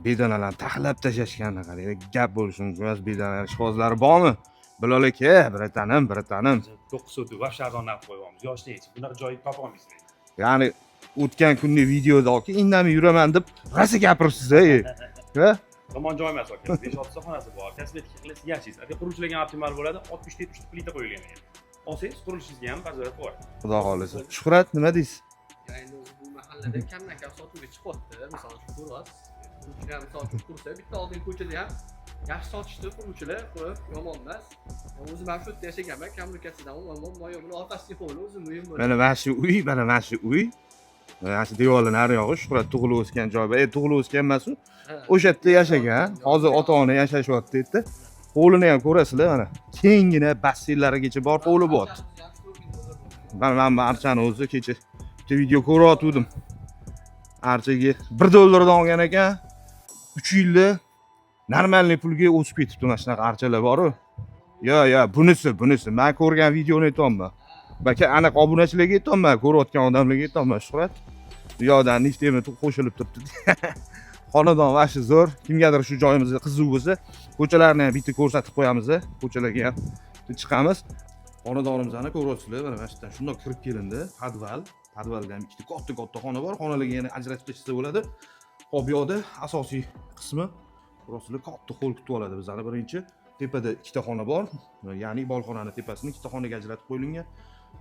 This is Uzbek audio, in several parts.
Bedanalarni taxlab tashlashganini qarang. Gap bo'lishi mumkin emas, bedanalar ishqibozlari bormi? Bilol aka, biri tanim. 9 so'tni вообще arzon narx qo'yamiz. Yoshlik, bunaqa joy topa olmaysizlar. Ya'ni o'tgan kunni videoda indamay yuraman deb rosa gapiribsiz-a. Ha? Yomon joy emas aka. 5-6 xonasi bor. Kosmetika qilasiz, yashaysiz. Agar qurilishlarga ham optimal bo'ladi, 60-70 plita qo'yilgan ekan. Olsangiz qurilishingizga ham bazarak bor. Xudo xolisa. Shuhrat, nima deysiz? Endi o'zi bu mahallada kamdan kam sotuvga chiqyapti. Misol uchun ko'ryapsiz. Quruvchilar misol uchun qursa, bitta oldingi ko'chada ham yaxshi sotishdi quruvchilar, qo'yib, yomon emas. O'zim ham shu yerda yashaganman, kommunikatsiyadan umuman buni orqasiga qo'yib o'zi muhim bo'ladi. Mana shu uy, mana shu uy. Mana shu devorning nari yog'i Shuhrat tug'ilib o'sgan joy. Tug'ilib o'sgan emas-ku. O'sha yerda yashagan. Hozir ota-ona yashashyapti yerda. Hovlini ham ko'rasizlar mana. Kengina basseynlarigacha bor hovli bor. Men Archani o'zi kecha bitta video ko'rayotgandim. Archaga $1 olgan ekan. 3 yilda normalniy pulga o'sib ketibdi mana shunaqa archalar bor-ku. Yo, bunisi. Men ko'rgan videoni aytayapman. Baka aniq obunachilarga aytayapman, ko'rayotgan odamlarga aytayapman. Shuhrat. Bu yoqdan neftemni qo'shilib turibdi. Xonadon vashi zo'r. Kimgadir shu joyimizga qiziq bo'lsa, ko'chalarni ham bitta ko'rsatib qo'yamiz, ko'chalarga ham chiqamiz. Xonadonimizni ko'ryapsizlar, mana shu yerdan shundoq kirib kelindi. Podvalda ham ikkita katta xona bor. Xonalarga yana ajratib tashlasa bo'ladi. Xo'p, bu yoqda asosiy qismi ko'ryapsizlar, katta hol kutib oladi bizlarni. Birinchi tepada ikkita xona bor. Ya'ni bolxonani tepasini ikkita xonaga ajratib qo'yilgan.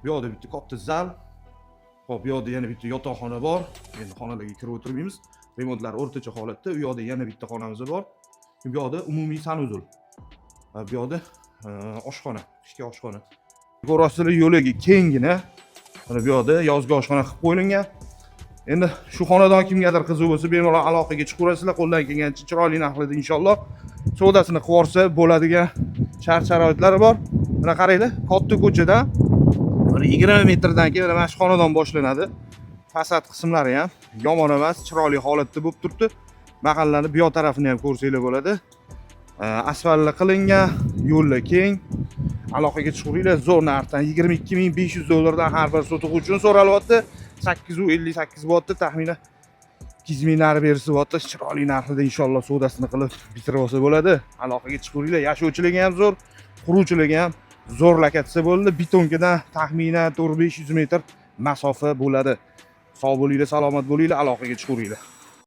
Bu yoqda bitta katta zal. Xo'p, bu yoqda yana bitta yotoqxona bor. Endi xonalarga kirib o'tirmaymiz. Remontlar o'rtacha holatda. U yoqda yana bitta xonamiz bor. Bu yoqda umumiy sanuzul. Bu yoqda oshxona, kichik oshxona. Ko'ryapsizlar, yo'lagi kengina. Mana bu yoqda yozgi oshxona qilib qo'yilgan. Endi shu xonadon kimgadir qiziq bo'lsa, bemalol aloqaga chiqaverasizlar. Qo'ldan kelgancha chiroyli narxlarda inshaalloh savdosini qilib olsa bo'ladigan shart-sharoitlari bor. Mana qaranglar, katta ko'chadan 20 metrdan keyin mana shu xonadon boshlanadi. Fasad qismlari ham yomon emas, chiroyli holatda bo'lib turibdi. Mahallani bu yoq tarafini ham ko'rsanglar bo'ladi. Asfaltli qilingan, yo'llar keng. Aloqaga chiqinglar, zo'r narxdan $22.500 dan har bir sotuvchi uchun so'ralyapti. 858 bo'lyapti, taxminan 2000 narx berishyapti. Chiroyli narxda inshaalloh savdosini qilib bitirib olsa bo'ladi. Aloqaga chiqinglar, yashovchilarga ham zo'r, quruvchilarga ham zo'r lokatsiya bo'ldi. Betonkadan taxminan 400-500 metr masofa bo'ladi. Sog' bo'linglar, salomat bo'linglar, aloqaga chiqinglar.